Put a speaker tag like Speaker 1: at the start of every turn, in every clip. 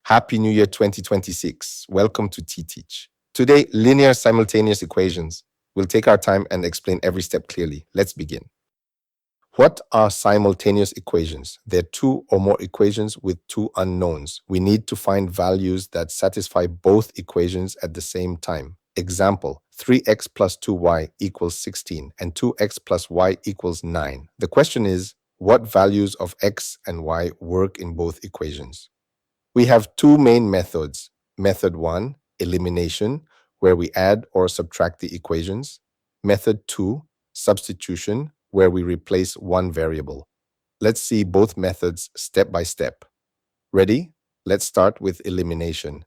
Speaker 1: Happy New Year 2026. Welcome to T-Teach. Today, linear simultaneous equations. We'll take our time and explain every step clearly. Let's begin. What are simultaneous equations? They're two or more equations with two unknowns. We need to find values that satisfy both equations at the same time. Example, 3x plus 2y equals 16 and 2x plus y equals 9. The question is, what values of x and y work in both equations? We have two main methods. Method 1, elimination, where we add or subtract the equations. Method 2, substitution, where we replace one variable. Let's see both methods step by step. Ready? Let's start with elimination.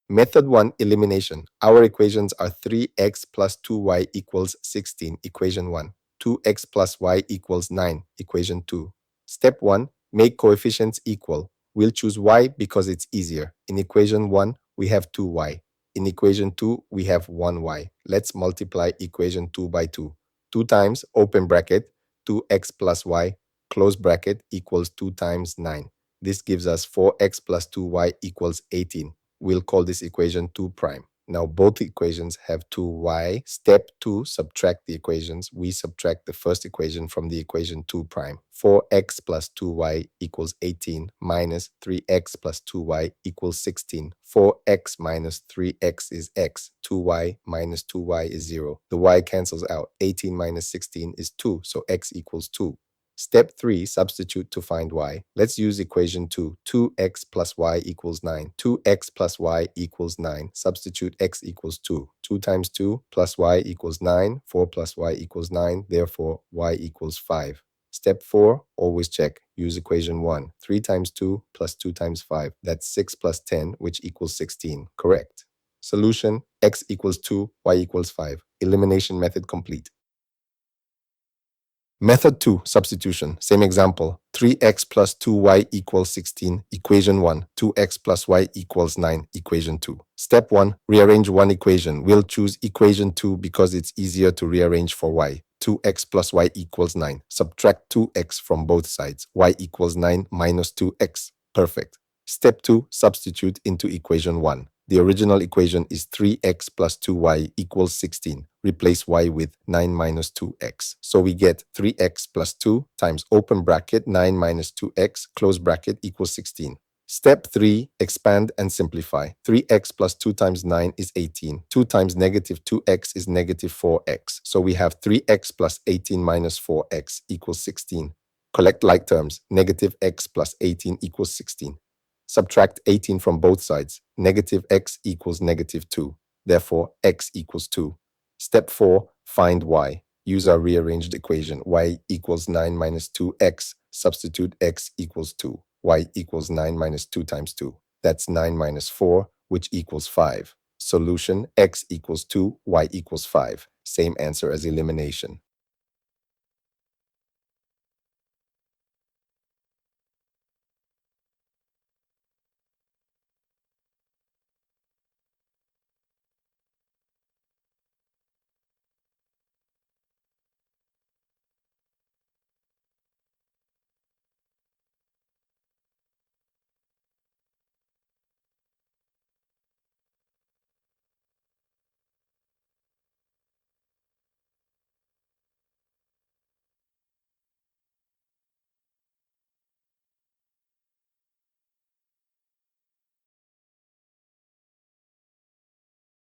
Speaker 1: Method 1, elimination. Our equations are 3x plus 2y equals 16, equation 1. 2x plus y equals 9, equation 2. Step 1, make coefficients equal. We'll choose y because it's easier. In equation 1, we have 2y. In equation 2, we have 1y. Let's multiply equation 2 by 2. 2 times, open bracket, 2x plus y, close bracket, equals 2 times 9. This gives us 4x plus 2y equals 18. We'll call this equation 2 prime. Now both equations have 2y. Step 2, subtract the equations. We subtract the first equation from the equation 2 prime. 4x plus 2y equals 18 minus 3x plus 2y equals 16. 4x minus 3x is x. 2y minus 2y is 0. The y cancels out. 18 minus 16 is 2, so x equals 2. Step 3, substitute to find y. Let's use equation 2. 2x plus y equals 9. 2x plus y equals 9. Substitute x equals 2. 2 times 2 plus y equals 9. 4 plus y equals 9. Therefore, y equals 5. Step 4, always check. Use equation 1. 3 times 2 plus 2 times 5. That's 6 plus 10, which equals 16. Correct. Solution, x equals 2, y equals 5. Elimination method complete. Method 2, substitution. Same example. 3x plus 2y equals 16, equation 1. 2x plus y equals 9, equation 2. Step 1, rearrange one equation. We'll choose equation 2 because it's easier to rearrange for y. 2x plus y equals 9. Subtract 2x from both sides. Y equals 9 minus 2x. Perfect. Step 2, substitute into equation 1. The original equation is 3x plus 2y equals 16. Replace y with 9 minus 2x. So we get 3x plus 2 times open bracket 9 minus 2x close bracket equals 16. Step 3, expand and simplify. 3x plus 2 times 9 is 18. 2 times negative 2x is negative 4x. So we have 3x plus 18 minus 4x equals 16. Collect like terms. Negative x plus 18 equals 16. Subtract 18 from both sides. Negative x equals negative 2. Therefore, x equals 2. Step 4, find y. Use our rearranged equation. Y equals 9 minus 2x. Substitute x equals 2. Y equals 9 minus 2 times 2. That's 9 minus 4, which equals 5. Solution, x equals 2, y equals 5. Same answer as elimination.